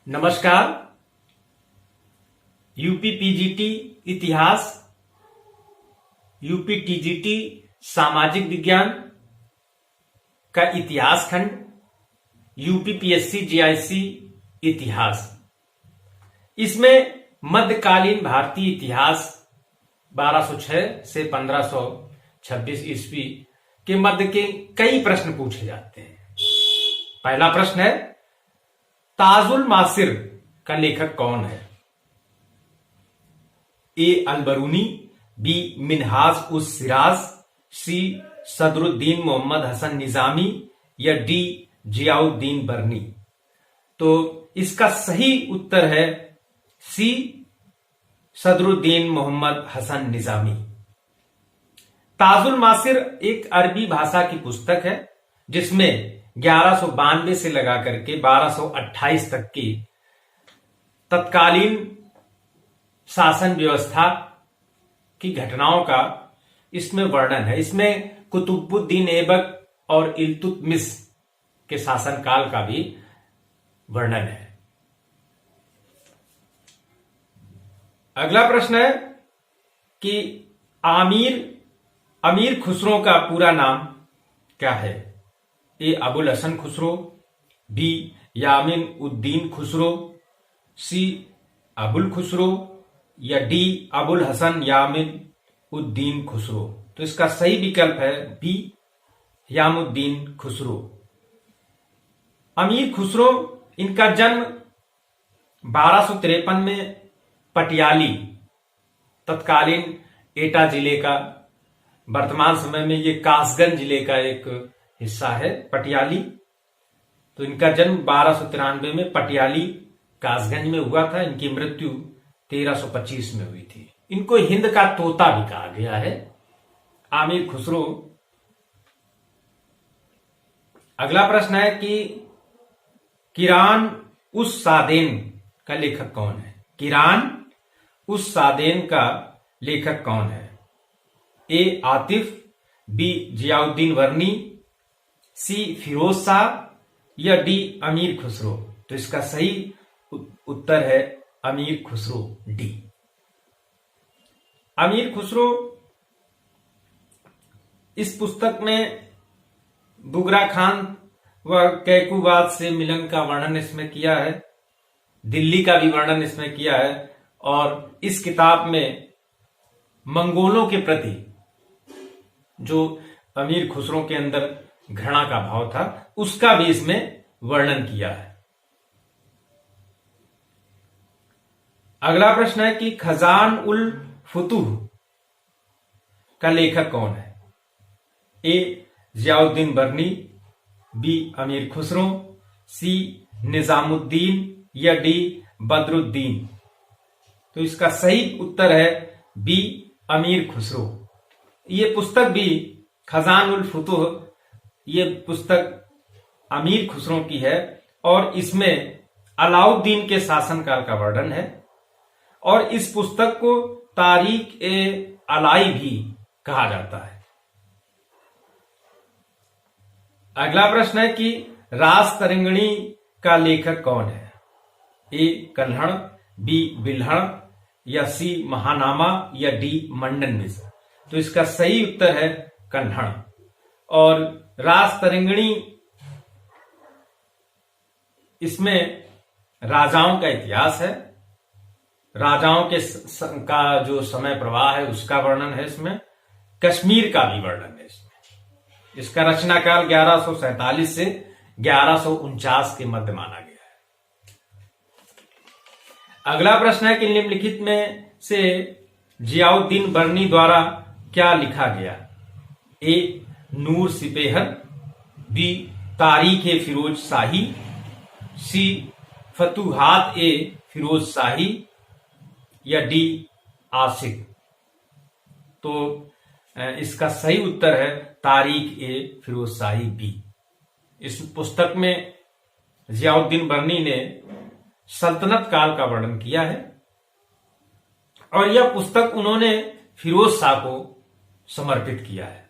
नमस्कार। UP PGT इतिहास, UP TGT सामाजिक विज्ञान का इतिहास खंड, यूपी पीएससी जीआईसी इतिहास। इसमें मध्यकालीन भारतीय इतिहास 1206 से 1526 ईस्वी के मध्य के कई प्रश्न पूछे जाते हैं। पहला प्रश्न है, ताजुल मासिर का लेखक कौन है? ए अल-बरूनी, बी मिनहाज उस सिराज, सी सदरुद्दीन मोहम्मद हसन निजामी या डी जियाउद्दीन बरनी। तो इसका सही उत्तर है सी सदरुद्दीन मोहम्मद हसन निजामी। ताजुल मासिर एक अरबी भाषा की पुस्तक है जिसमें 1192 से लगा करके 1228 तक की तत्कालीन शासन व्यवस्था की घटनाओं का इसमें वर्णन है। इसमें कुतुबुद्दीन ऐबक और इल्तुतमिश के शासनकाल का भी वर्णन है। अगला प्रश्न है कि अमीर खुसरो का पूरा नाम क्या है? ए अबुल हसन खुसरो, बी यामिन उद्दीन खुसरो, सी अबुल खुसरो या डी अबुल हसन यामिन उद्दीन खुसरो। तो इसका सही विकल्प है बी यामुद्दीन खुसरो। अमीर खुसरो, इनका जन्म 1253 में पटियाली, तत्कालीन एटा जिले का, वर्तमान समय में ये कासगंज जिले का एक हिस्सा है पटियाली। तो इनका जन्म 1293 में पटियाली कासगंज में हुआ था। इनकी मृत्यु 1325 में हुई थी। इनको हिंद का तोता भी कहा गया है, आमिर खुसरो। अगला प्रश्न है कि किरान उस सादेन का लेखक कौन है? किरान उस सादेन का लेखक कौन है? ए आतिफ, बी जियाउद्दीन वर्नी, सी फिरोज शाह या डी अमीर खुसरो। तो इसका सही उत्तर है अमीर खुसरो, डी। अमीर खुसरो, इस पुस्तक में बुगरा खान व कैकुबाद से मिलन का वर्णन इसमें किया है, दिल्ली का भी वर्णन इसमें किया है, और इस किताब में मंगोलों के प्रति जो अमीर खुसरो के अंदर घृणा का भाव था उसका भी इसमें वर्णन किया है। अगला प्रश्न है कि खजान उल फुतूह का लेखक कौन है? ए जियाउद्दीन बरनी, बी अमीर खुसरो, सी निजामुद्दीन या डी बदरुद्दीन। तो इसका सही उत्तर है बी अमीर खुसरो। ये पुस्तक भी खजान उल फुतूह, ये पुस्तक अमीर खुसरो की है और इसमें अलाउद्दीन के शासनकाल का वर्णन है, और इस पुस्तक को तारीख ए अलाई भी कहा जाता है। अगला प्रश्न है कि रास तरंगिणी का लेखक कौन है? ए कल्हड़, बी बिल्हड़ या सी महानामा या डी मंडन मिश्र। तो इसका सही उत्तर है कन्हड़। और रास तरंगिणी, इसमें राजाओं का इतिहास है, राजाओं के का जो समय प्रवाह है उसका वर्णन है। इसमें कश्मीर का भी वर्णन है। इसमें इसका रचनाकाल 1147 से 1149 के मध्य माना गया है। अगला प्रश्न है कि निम्नलिखित में से जियाउद्दीन बरनी द्वारा क्या लिखा गया? ए नूर सिपेहर, बी तारीख ए फिरोज शाही, सी फतूहात ए फिरोज शाही या डी आशिक। तो इसका सही उत्तर है तारीख ए फिरोज शाही, बी। इस पुस्तक में जियाउद्दीन बरनी ने सल्तनत काल का वर्णन किया है और यह पुस्तक उन्होंने फिरोज शाह को समर्पित किया है।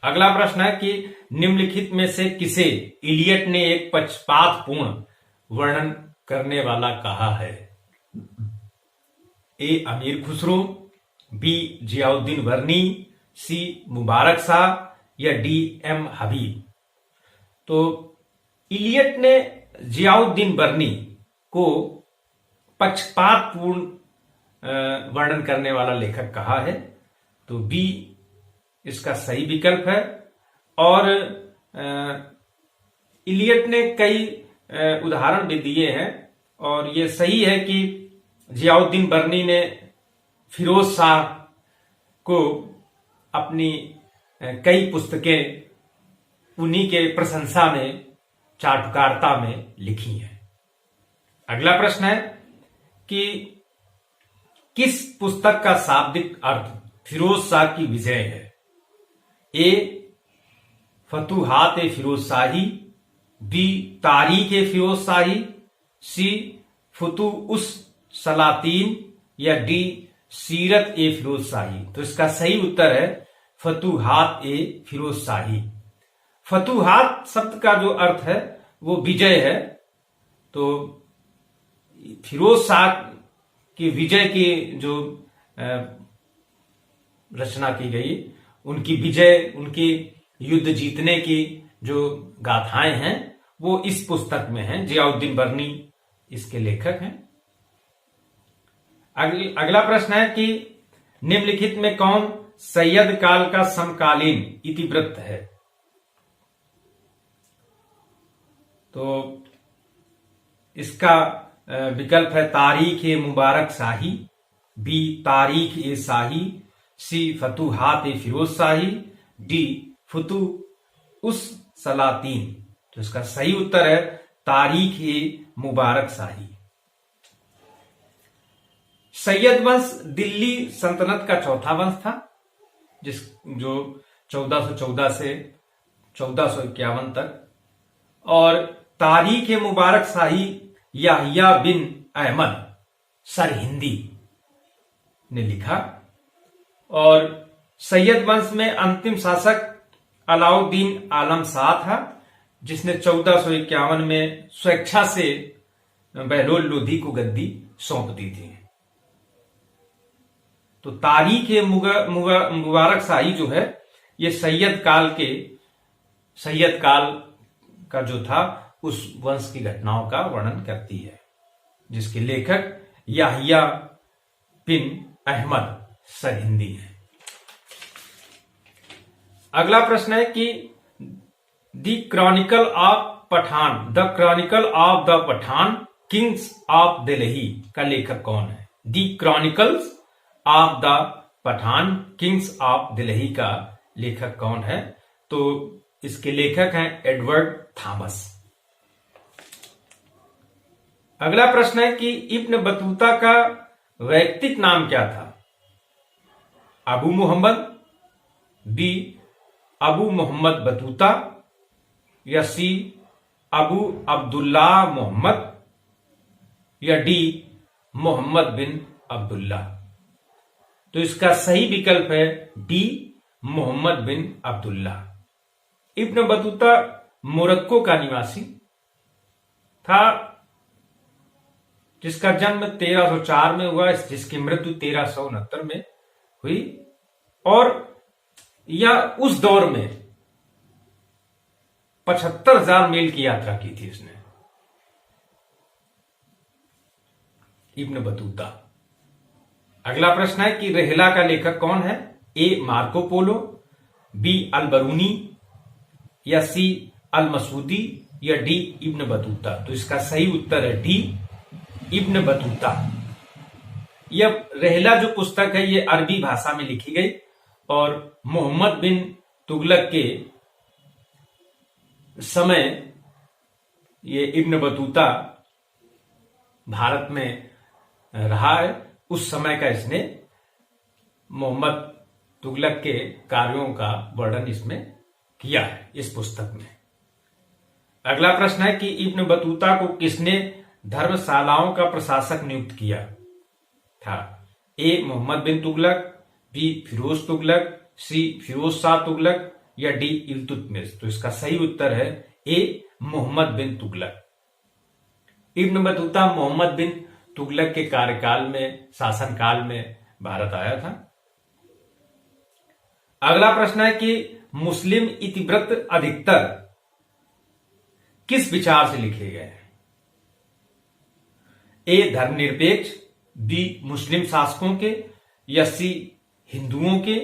अगला प्रश्न है कि निम्नलिखित में से किसे इलियट ने एक पक्षपातपूर्ण वर्णन करने वाला कहा है? ए अमीर खुसरो, बी जियाउद्दीन वर्नी, सी मुबारक शाह या डी एम हबीब? तो इलियट ने जियाउद्दीन वर्नी को पक्षपातपूर्ण वर्णन करने वाला लेखक कहा है। तो बी इसका सही विकल्प है। और इलियट ने कई उदाहरण भी दिए हैं और ये सही है कि जियाउद्दीन वर्नी ने फिरोज शाह को अपनी कई पुस्तकें उन्हीं के प्रशंसा में, चाटुकारिता में लिखी हैं। अगला प्रश्न है कि किस पुस्तक का शाब्दिक अर्थ फिरोज शाह की विजय है? ए फतूहात ए फिरोज शाही, बी तारीख ए फिरोज शाही, सी फुतू उस सलातीन या डी सीरत ए फिरोज शाही? तो इसका सही उत्तर है फतूहात ए फिरोज शाही। फतूहात शब्द का जो अर्थ है वो विजय है। तो फिरोज शाह की विजय की जो रचना की गई, उनकी विजय, उनकी युद्ध जीतने की जो गाथाएं हैं वो इस पुस्तक में हैं। जियाउद्दीन वर्नी इसके लेखक हैं। अगला प्रश्न है कि निम्नलिखित में कौन सैयद काल का समकालीन इतिवृत्त है? तो इसका विकल्प है तारीख ए मुबारक शाही, बी तारीख ए शाही, सी फतूहात ए फिरोज शाही, डी फुतू उस सलातीन? तो इसका सही उत्तर है तारीख ए मुबारक शाही। सैयद वंश दिल्ली सल्तनत का चौथा वंश था, जो 1414 से 1451 तक। और तारीख ए मुबारक शाही याहिया बिन अहमद सरहिंदी ने लिखा। और सैयद वंश में अंतिम शासक अलाउद्दीन आलम शाह था, जिसने 1451 में स्वेच्छा से बहलोल लोधी को गद्दी सौंप दी थी। तो तारीख ए मुबारक शाही जो है ये सैयद काल का जो था उस वंश की घटनाओं का वर्णन करती है, जिसके लेखक याहिया बिन अहमद सरहिंदी है। अगला प्रश्न है कि the chronicle of the Pathan kings of Delhi का लेखक कौन है? The chronicles of the Pathan kings of Delhi का लेखक कौन है? तो इसके लेखक हैं एडवर्ड थॉमस। अगला प्रश्न है कि इब्न बतूता का वैयक्तिक नाम क्या था? अबू मोहम्मद, बी अबू मोहम्मद बतूता, या सी अबू अब्दुल्ला मोहम्मद, या डी मोहम्मद बिन अब्दुल्ला? तो इसका सही विकल्प है डी मोहम्मद बिन अब्दुल्ला। इब्न बतूता मोरक्को का निवासी था, जिसका जन्म 1304 में हुआ, जिसकी मृत्यु 1369 में हुई। और यह उस दौर में 75,000 मील की यात्रा की थी इसने, इब्न बतूता। अगला प्रश्न है कि रेहला का लेखक कौन है? ए मार्को पोलो, बी अल बरूनी, या सी अल मसूदी, या डी इब्न बतूता? तो इसका सही उत्तर है डी इब्न बतूता। यह रेहला जो पुस्तक है ये अरबी भाषा में लिखी गई और मोहम्मद बिन तुगलक के समय ये इब्न बतूता भारत में रहा है। उस समय का इसने मोहम्मद तुगलक के कार्यों का वर्णन इसमें किया है इस पुस्तक में। अगला प्रश्न है कि इब्न बतूता को किसने धर्मशालाओं का प्रशासक नियुक्त किया था? ए मोहम्मद बिन तुगलक, बी फिरोज तुगलक, सी फिरोज शाह तुगलक, या डी इल्तुतमिश? तो इसका सही उत्तर है ए मोहम्मद बिन तुगलक। इब्न बतूता मोहम्मद बिन तुगलक के कार्यकाल में, शासनकाल में भारत आया था। अगला प्रश्न है कि मुस्लिम इतिवृत्त अधिकतर किस विचार से लिखे गए हैं? ए धर्मनिरपेक्ष, बी मुस्लिम शासकों के, या सी हिंदुओं के,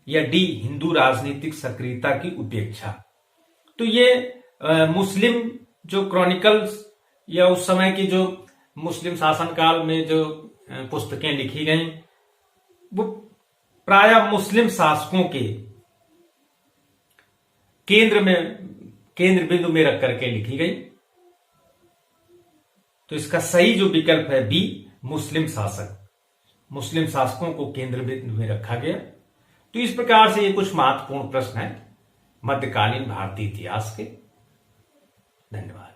या डी हिंदू राजनीतिक सक्रियता की उपेक्षा। तो ये मुस्लिम जो क्रॉनिकल्स या उस समय की जो मुस्लिम शासनकाल में जो पुस्तकें लिखी गई वो प्रायः मुस्लिम शासकों के केंद्र बिंदु में रख करके लिखी गई। तो इसका सही जो विकल्प है बी मुस्लिम शासक, मुस्लिम शासकों को केंद्र बिंदु में रखा गया। तो इस प्रकार से ये कुछ महत्वपूर्ण प्रश्न है मध्यकालीन भारतीय इतिहास के। धन्यवाद।